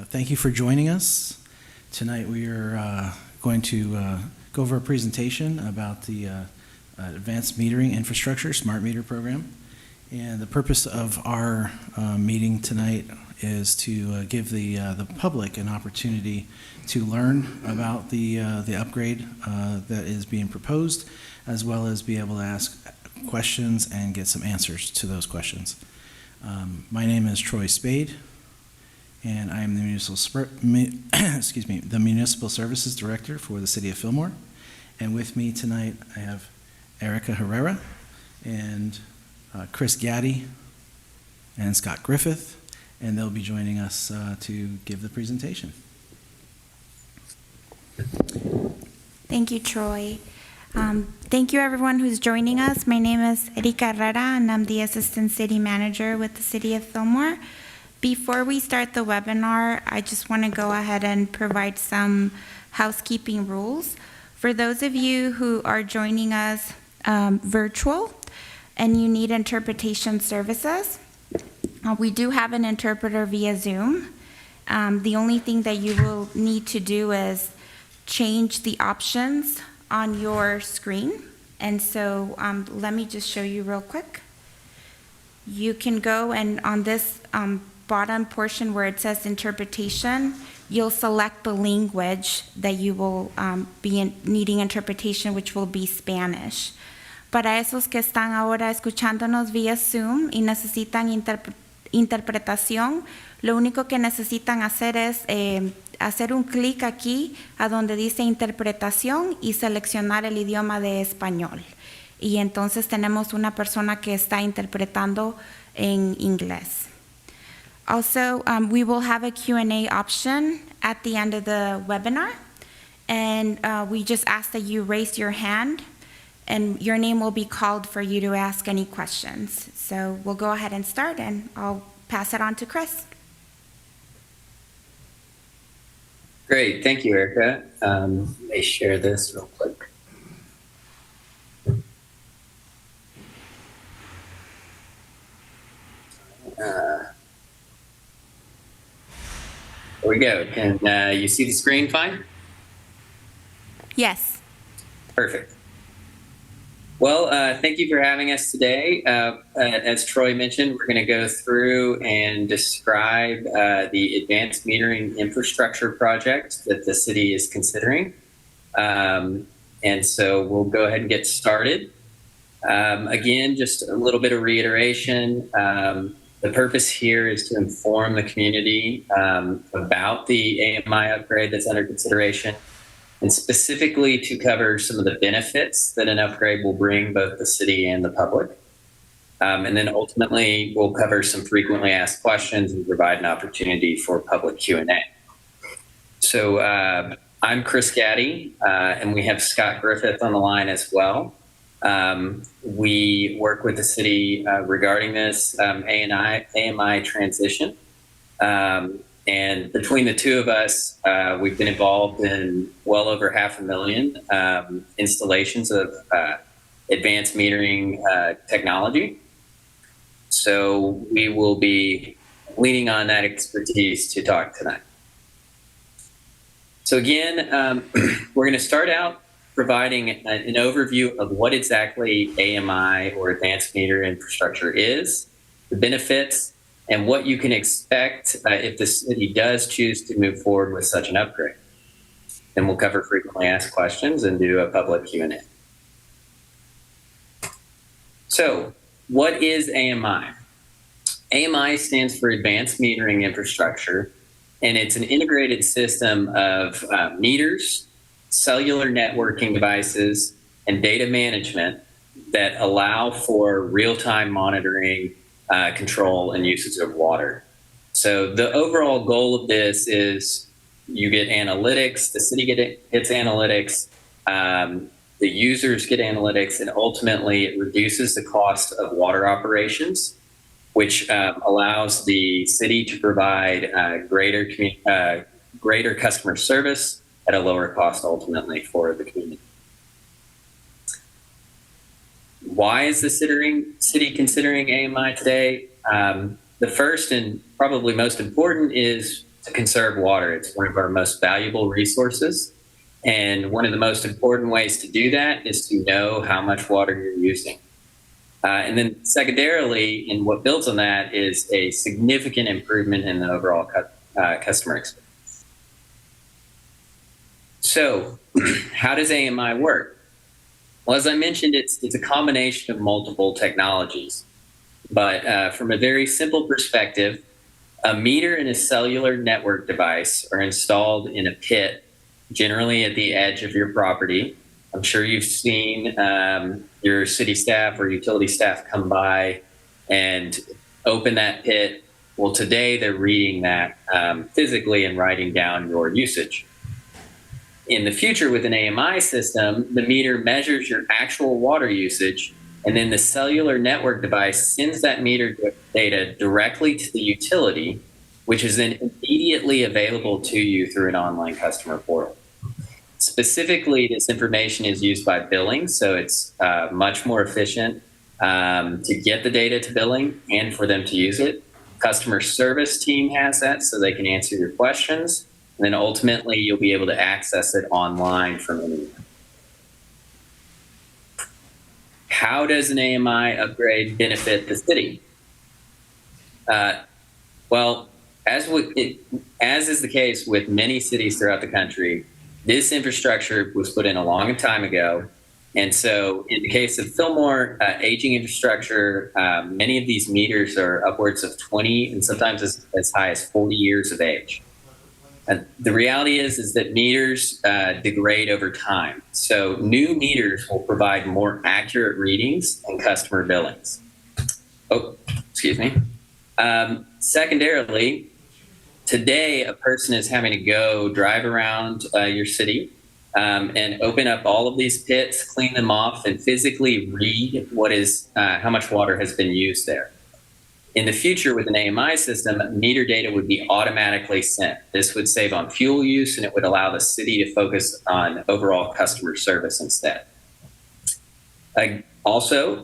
Thank you for joining us. Tonight we are going to go over a presentation about the Advanced Metering Infrastructure Smart Meter Program. And the purpose of our meeting tonight is to give the public an opportunity to learn about the upgrade that is being proposed, as well as be able to ask questions and get some answers to those questions. My name is Troy Spade, and I am the Municipal Services Director for the City of Fillmore. And with me tonight, I have Erica Herrera and Chris Gaddy and Scott Griffith, and they'll be joining us to give the presentation. Thank you, Troy. Thank you, everyone who's joining us. My name is Erica Herrera, and I'm the Assistant City Manager with the City of Fillmore. Before we start the webinar, I just want to go ahead and provide some housekeeping rules. For those of you who are joining us virtual and you need interpretation services, we do have an interpreter via Zoom. The only thing that you will need to do is change the options on your screen. And so let me just show you real quick. You can go and on this bottom portion where it says interpretation, you'll select the language that you will be needing interpretation, which will be Spanish. Para esos que están ahora escuchándonos vía Zoom y necesitan interpretación, lo único que necesitan hacer es hacer un clic aquí a donde dice interpretación y seleccionar el idioma de español. Y entonces tenemos una persona que está interpretando en inglés. Also, we will have a Q&A option at the end of the webinar, and we just ask that you raise your hand, and your name will be called for you to ask any questions. So we'll go ahead and start, and I'll pass it on to Chris. Great, thank you, Erica. Let me share this real quick. There we go. Can you see the screen fine? Yes. Perfect. Well, thank you for having us today. As Troy mentioned, we're going to go through and describe the Advanced Metering Infrastructure project that the city is considering. And so we'll go ahead and get started. Again, just a little bit of reiteration. The purpose here is to inform the community about the AMI upgrade that's under consideration, and specifically to cover some of the benefits that an upgrade will bring both the city and the public. And then ultimately, we'll cover some frequently asked questions and provide an opportunity for public Q&A. So I'm Chris Gaddy, and we have Scott Griffith on the line as well. We work with the city regarding this AMI transition. And between the two of us, we've been involved in well over 500,000 installations of advanced metering technology. So we will be leaning on that expertise to talk tonight. So again, we're going to start out providing an overview of what exactly AMI or advanced meter infrastructure is, the benefits, and what you can expect if the city does choose to move forward with such an upgrade. Then we'll cover frequently asked questions and do a public Q&A. So what is AMI? AMI stands for Advanced Metering Infrastructure, and it's an integrated system of meters, cellular networking devices, and data management that allow for real-time monitoring, control, and usage of water. So the overall goal of this is you get analytics, the city gets analytics, the users get analytics, and ultimately it reduces the cost of water operations, which allows the city to provide greater customer service at a lower cost ultimately for the community. Why is the city considering AMI today? The first and probably most important is to conserve water. It's one of our most valuable resources. And one of the most important ways to do that is to know how much water you're using. And then secondarily, and what builds on that, is a significant improvement in the overall customer experience. So how does AMI work? Well, as I mentioned, it's a combination of multiple technologies. But from a very simple perspective, a meter and a cellular network device are installed in a pit, generally at the edge of your property. I'm sure you've seen your city staff or utility staff come by and open that pit. Well, today they're reading that physically and writing down your usage. In the future, with an AMI system, the meter measures your actual water usage, and then the cellular network device sends that meter data directly to the utility, which is then immediately available to you through an online customer portal. Specifically, this information is used by billing, so it's much more efficient to get the data to billing and for them to use it. Customer service team has that, so they can answer your questions. And then ultimately, you'll be able to access it online from anywhere. How does an AMI upgrade benefit the city? Well, as is the case with many cities throughout the country, this infrastructure was put in a long time ago. And so in the case of Fillmore, aging infrastructure, many of these meters are upwards of 20 and sometimes as high as 40 years of age. And the reality is that meters degrade over time. So new meters will provide more accurate readings and customer billings. Oh, excuse me. Secondarily, today a person is having to go drive around your city and open up all of these pits, clean them off, and physically read what is how much water has been used there. In the future, with an AMI system, meter data would be automatically sent. This would save on fuel use, and it would allow the city to focus on overall customer service instead. Also,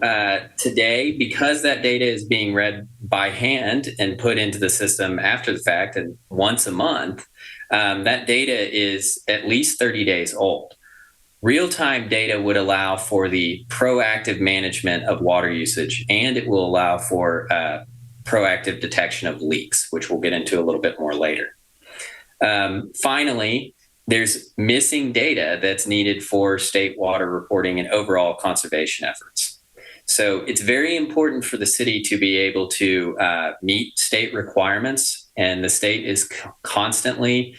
today, because that data is being read by hand and put into the system after the fact and once a month, that data is at least 30 days old. Real-time data would allow for the proactive management of water usage, and it will allow for proactive detection of leaks, which we'll get into a little bit more later. Finally, there's missing data that's needed for state water reporting and overall conservation efforts. So it's very important for the city to be able to meet state requirements, and the state is constantly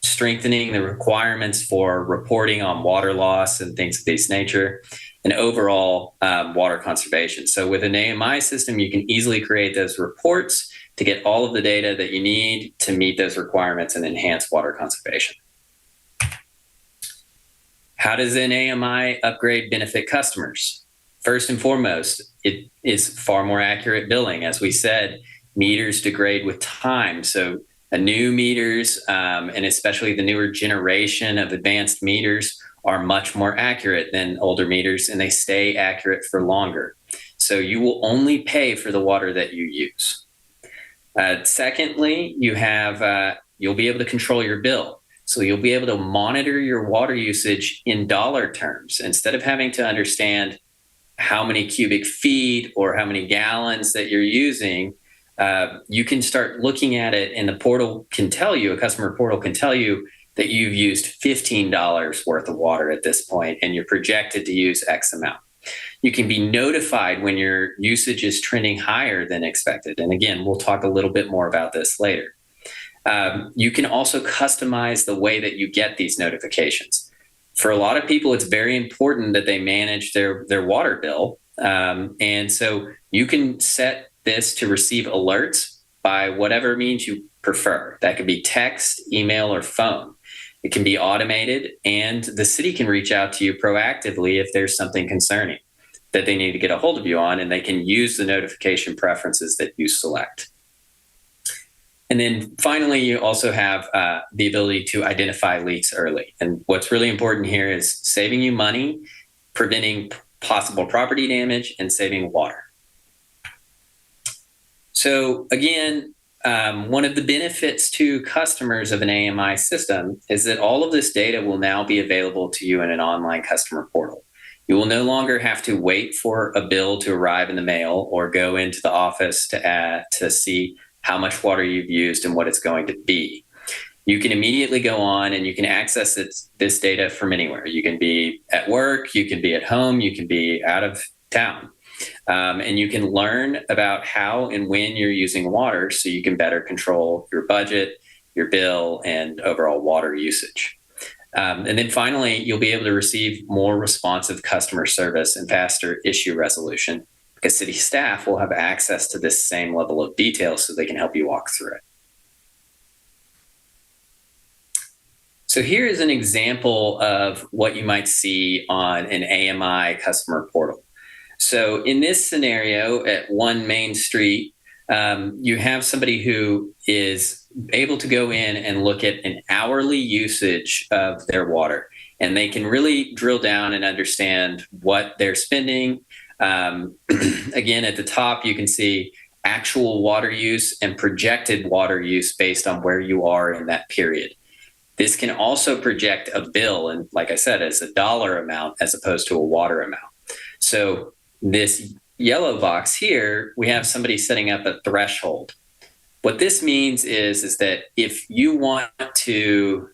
strengthening the requirements for reporting on water loss and things of this nature, and overall water conservation. So with an AMI system, you can easily create those reports to get all of the data that you need to meet those requirements and enhance water conservation. How does an AMI upgrade benefit customers? First and foremost, it is far more accurate billing. As we said, meters degrade with time. So new meters, and especially the newer generation of advanced meters, are much more accurate than older meters, and they stay accurate for longer. So you will only pay for the water that you use. Secondly, you'll be able to control your bill. So you'll be able to monitor your water usage in dollar terms. Instead of having to understand how many cubic feet or how many gallons that you're using, you can start looking at it, and the portal can tell you, a customer portal can tell you that you've used $15 worth of water at this point, and you're projected to use X amount. You can be notified when your usage is trending higher than expected. And again, we'll talk a little bit more about this later. You can also customize the way that you get these notifications. For a lot of people, it's very important that they manage their water bill. And so you can set this to receive alerts by whatever means you prefer. That could be text, email, or phone. It can be automated, and the city can reach out to you proactively if there's something concerning that they need to get a hold of you on, and they can use the notification preferences that you select. And then finally, you also have the ability to identify leaks early. And what's really important here is saving you money, preventing possible property damage, and saving water. So again, one of the benefits to customers of an AMI system is that all of this data will now be available to you in an online customer portal. You will no longer have to wait for a bill to arrive in the mail or go into the office to see how much water you've used and what it's going to be. You can immediately go on and you can access this data from anywhere. You can be at work, you can be at home, you can be out of town. And you can learn about how and when you're using water so you can better control your budget, your bill, and overall water usage. And then finally, you'll be able to receive more responsive customer service and faster issue resolution because city staff will have access to this same level of detail so they can help you walk through it. So here is an example of what you might see on an AMI customer portal. So in this scenario at 1 Main Street, you have somebody who is able to go in and look at an hourly usage of their water, and they can really drill down and understand what they're spending. Again, at the top, you can see actual water use and projected water use based on where you are in that period. This can also project a bill, and like I said, as a dollar amount as opposed to a water amount. So this yellow box here, we have somebody setting up a threshold. What this means is that if you want to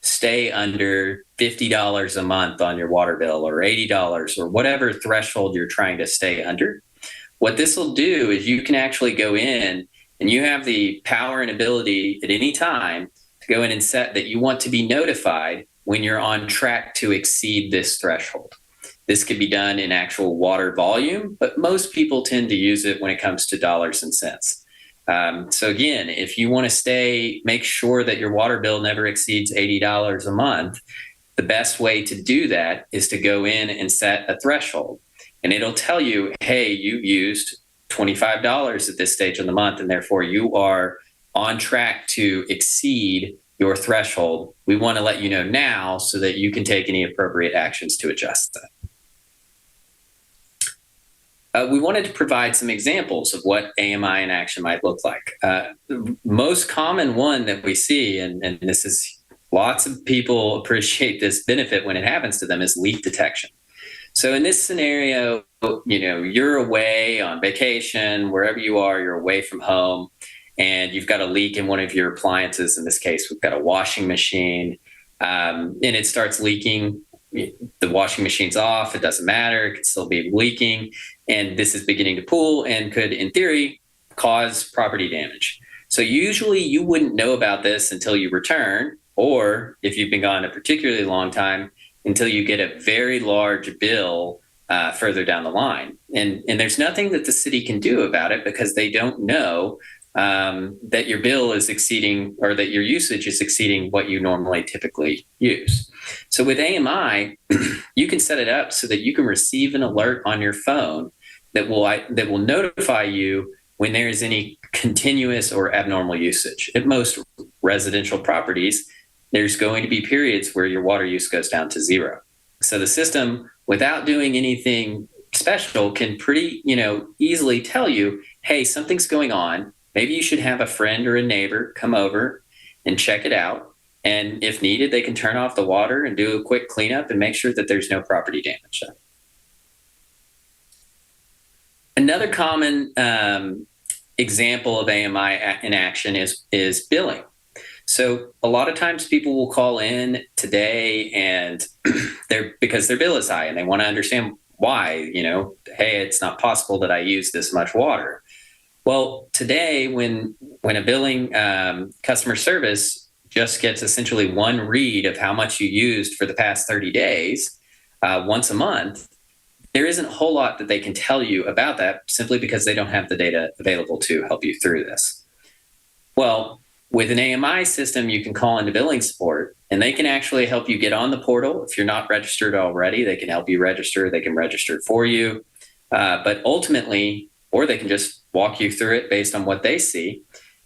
stay under $50 a month on your water bill or $80 or whatever threshold you're trying to stay under, what this will do is you can actually go in and you have the power and ability at any time to go in and set that you want to be notified when you're on track to exceed this threshold. This could be done in actual water volume, but most people tend to use it when it comes to dollars and cents. So again, if you want to make sure that your water bill never exceeds $80 a month, the best way to do that is to go in and set a threshold. And it'll tell you, hey, you used $25 at this stage of the month, and therefore you are on track to exceed your threshold. We want to let you know now so that you can take any appropriate actions to adjust that. We wanted to provide some examples of what AMI in action might look like. The most common one that we see, and this is lots of people appreciate this benefit when it happens to them, is leak detection. So in this scenario, you're away on vacation, wherever you are, you're away from home, and you've got a leak in one of your appliances. In this case, we've got a washing machine, and it starts leaking. The washing machine's off, it doesn't matter, it could still be leaking, and this is beginning to pool and could, in theory, cause property damage. So usually you wouldn't know about this until you return, or if you've been gone a particularly long time, until you get a very large bill further down the line. And there's nothing that the city can do about it because they don't know that your bill is exceeding, or that your usage is exceeding what you normally typically use. So with AMI, you can set it up so that you can receive an alert on your phone that will notify you when there is any continuous or abnormal usage. At most residential properties, there's going to be periods where your water use goes down to zero. So the system, without doing anything special, can pretty easily tell you, hey, something's going on. Maybe you should have a friend or a neighbor come over and check it out. And if needed, they can turn off the water and do a quick cleanup and make sure that there's no property damage. Another common example of AMI in action is billing. So a lot of times people will call in today and because their bill is high and they want to understand why, hey, it's not possible that I use this much water. Well, today when a billing customer service just gets essentially one read of how much you used for the past 30 days, once a month, there isn't a whole lot that they can tell you about that simply because they don't have the data available to help you through this. Well, with an AMI system, you can call into billing support and they can actually help you get on the portal. If you're not registered already, they can help you register. They can register for you. But ultimately, or they can just walk you through it based on what they see.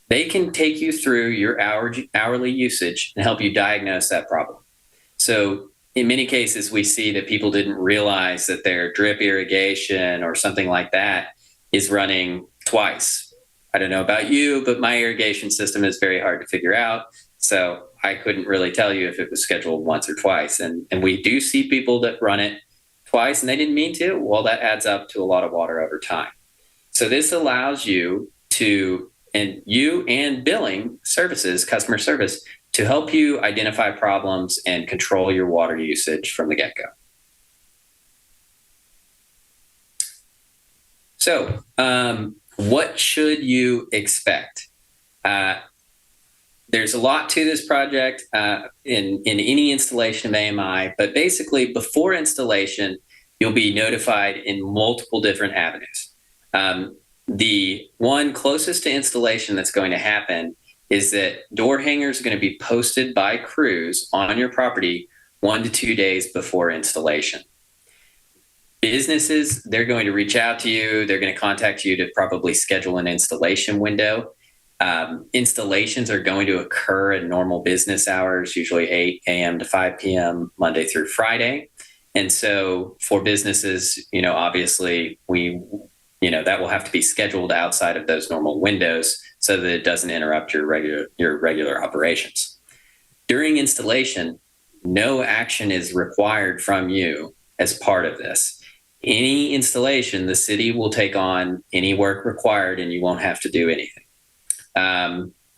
They can take you through your hourly usage and help you diagnose that problem. So in many cases, we see that people didn't realize that their drip irrigation or something like that is running twice I don't know about you, but my irrigation system is very hard to figure out. So I couldn't really tell you if it was scheduled once or twice. And we do see people that run it twice and they didn't mean to. Well, that adds up to a lot of water over time. So this allows you to, and you and billing services, customer service, to help you identify problems and control your water usage from the get-go. So, what should you expect? There's a lot to this project in any installation of AMI, but basically before installation, you'll be notified in multiple different avenues. The one closest to installation that's going to happen is that door hangers are going to be posted by crews on your property 1 to 2 days before installation. Businesses, they're going to reach out to you. They're going to contact you to probably schedule an installation window. Installations are going to occur in normal business hours, usually 8 a.m. to 5 p.m., Monday through Friday. And so for businesses, obviously that will have to be scheduled outside of those normal windows so that it doesn't interrupt your regular operations. During installation, no action is required from you as part of this. Any installation, the city will take on any work required and you won't have to do anything.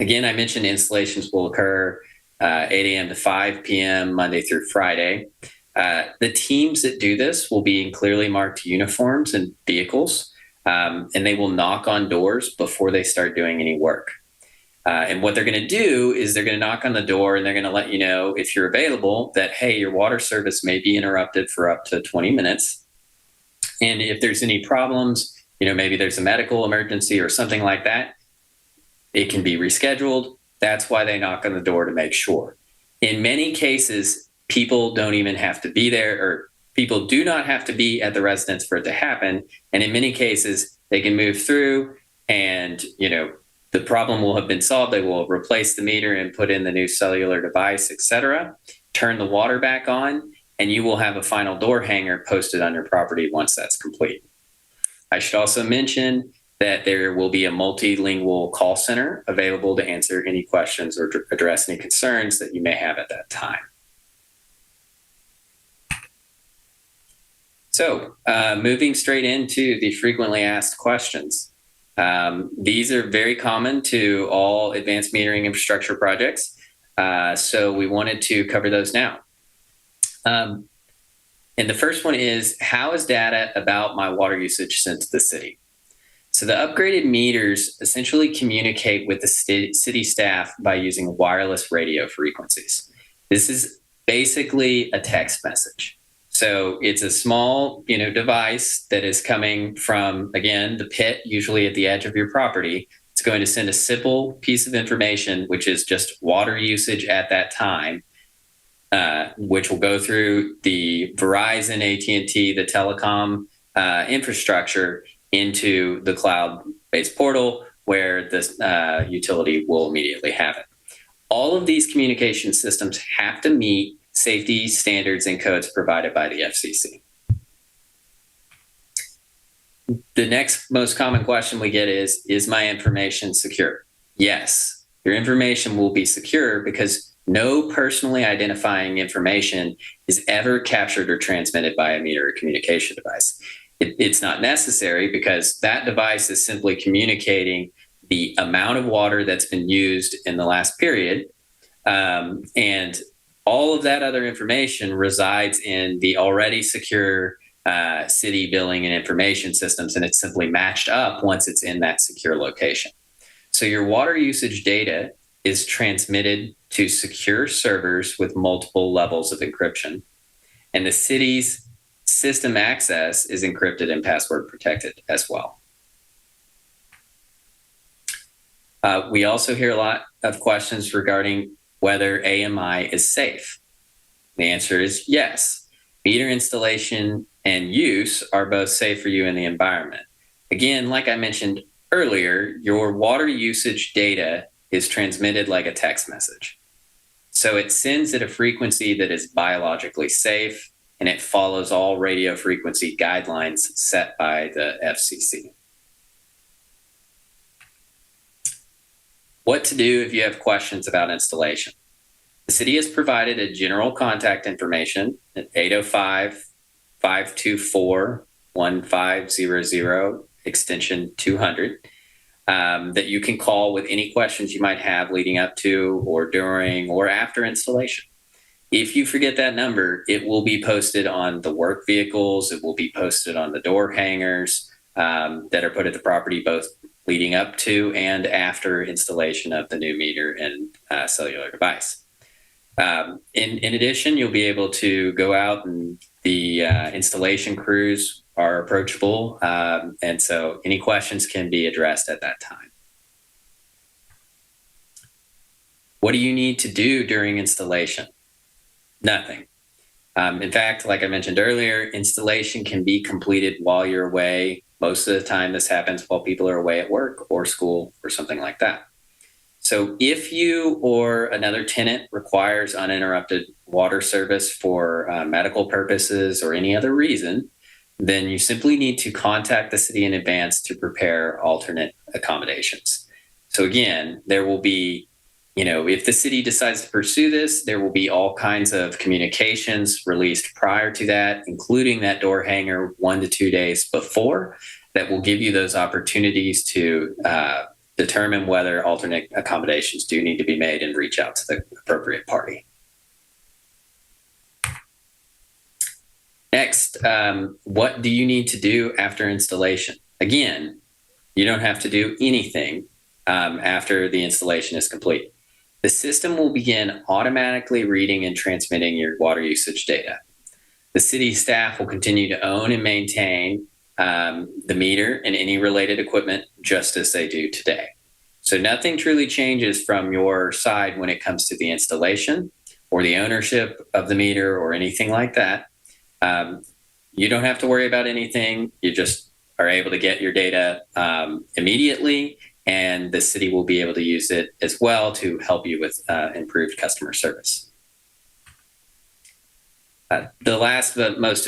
Again, I mentioned installations will occur 8 a.m. to 5 p.m. Monday through Friday. The teams that do this will be in clearly marked uniforms and vehicles, and they will knock on doors before they start doing any work. And what they're going to do is they're going to knock on the door and they're going to let you know if you're available that, hey, your water service may be interrupted for up to 20 minutes. And if there's any problems, maybe there's a medical emergency or something like that, it can be rescheduled. That's why they knock on the door, to make sure. In many cases, people don't even have to be there, or people do not have to be at the residence for it to happen. And in many cases, they can move through and, the problem will have been solved. They will replace the meter and put in the new cellular device, etc., turn the water back on, and you will have a final door hanger posted on your property once that's complete. I should also mention that there will be a multilingual call center available to answer any questions or address any concerns that you may have at that time. So, moving straight into the frequently asked questions. These are very common to all advanced metering infrastructure projects, so we wanted to cover those now. And the first one is, how is data about my water usage sent to the city? So the upgraded meters essentially communicate with the city staff by using wireless radio frequencies. This is basically a text message. So it's a small, device that is coming from, again, the pit, usually at the edge of your property. It's going to send a simple piece of information, which is just water usage at that time, which will go through the Verizon, AT&T, the telecom infrastructure into the cloud-based portal where the utility will immediately have it. All of these communication systems have to meet safety standards and codes provided by the FCC. The next most common question we get is my information secure? Yes, your information will be secure because no personally identifying information is ever captured or transmitted by a meter or communication device. It's not necessary because that device is simply communicating the amount of water that's been used in the last period, and all of that other information resides in the already secure city billing and information systems, and it's simply matched up once it's in that secure location. So your water usage data is transmitted to secure servers with multiple levels of encryption, and the city's system access is encrypted and password protected as well. We also hear a lot of questions regarding whether AMI is safe. The answer is yes. Meter installation and use are both safe for you and the environment. Again, like I mentioned earlier, your water usage data is transmitted like a text message. So it sends at a frequency that is biologically safe, and it follows all radio frequency guidelines set by the FCC. What to do if you have questions about installation. The city has provided a general contact information at 805-524-1500, extension 200, that you can call with any questions you might have leading up to or during or after installation. If you forget that number, it will be posted on the work vehicles. It will be posted on the door hangers that are put at the property, both leading up to and after installation of the new meter and cellular device. In addition, you'll be able to go out, and the installation crews are approachable, and so any questions can be addressed at that time. What do you need to do during installation? Nothing. In fact, like I mentioned earlier, installation can be completed while you're away. Most of the time, this happens while people are away at work or school or something like that. So if you or another tenant requires uninterrupted water service for medical purposes or any other reason, then you simply need to contact the city in advance to prepare alternate accommodations. So again, there will be, if the city decides to pursue this, there will be all kinds of communications released prior to that, including that door hanger 1 to 2 days before, that will give you those opportunities to determine whether alternate accommodations do need to be made and reach out to the appropriate party. Next, what do you need to do after installation? Again, you don't have to do anything after the installation is complete. The system will begin automatically reading and transmitting your water usage data. The city staff will continue to own and maintain the meter and any related equipment just as they do today. So nothing truly changes from your side when it comes to the installation or the ownership of the meter or anything like that. You don't have to worry about anything. You just are able to get your data immediately, and the city will be able to use it as well to help you with improved customer service. The last but most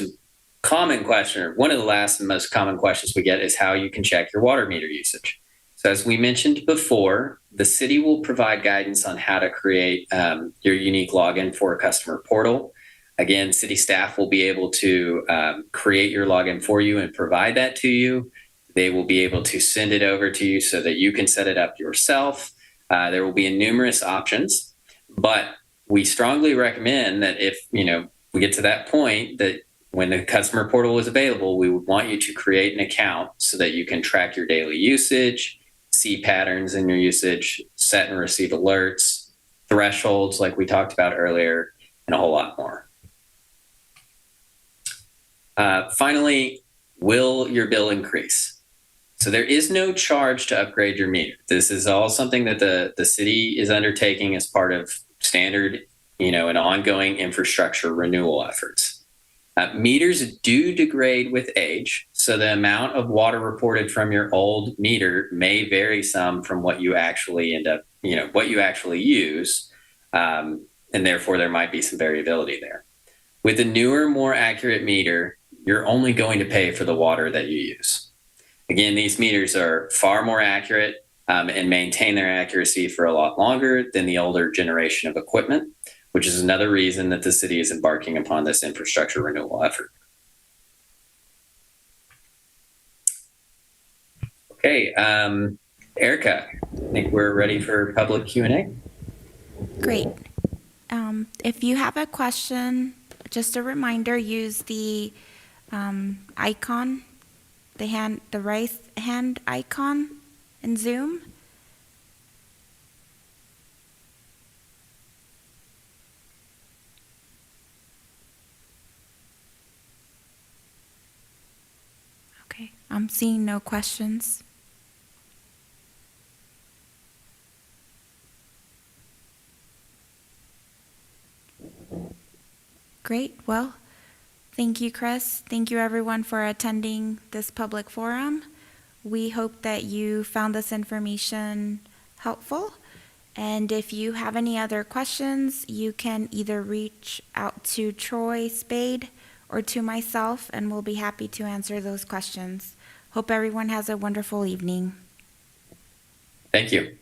common question, or one of the last and most common questions we get, is how you can check your water meter usage. So as we mentioned before, the city will provide guidance on how to create your unique login for a customer portal. Again, city staff will be able to create your login for you and provide that to you. They will be able to send it over to you so that you can set it up yourself. There will be numerous options, but we strongly recommend that if we get to that point, that when the customer portal is available, we would want you to create an account so that you can track your daily usage, see patterns in your usage, set and receive alerts, thresholds like we talked about earlier, and a whole lot more. Finally, will your bill increase? So there is no charge to upgrade your meter. This is all something that the city is undertaking as part of standard, and ongoing infrastructure renewal efforts. Meters do degrade with age, so the amount of water reported from your old meter may vary some from what you actually what you actually use, and therefore there might be some variability there. With a newer, more accurate meter, you're only going to pay for the water that you use. Again, these meters are far more accurate and maintain their accuracy for a lot longer than the older generation of equipment, which is another reason that the city is embarking upon this infrastructure renewal effort. Okay, Erica, I think we're ready for public Q&A. Great. If you have a question, just a reminder, use the icon, the raise hand icon in Zoom. Okay, I'm seeing no questions. Great. Well, thank you, Chris. Thank you, everyone, for attending this public forum. We hope that you found this information helpful. And if you have any other questions, you can either reach out to Troy Spade or to myself, and we'll be happy to answer those questions. Hope everyone has a wonderful evening. Thank you.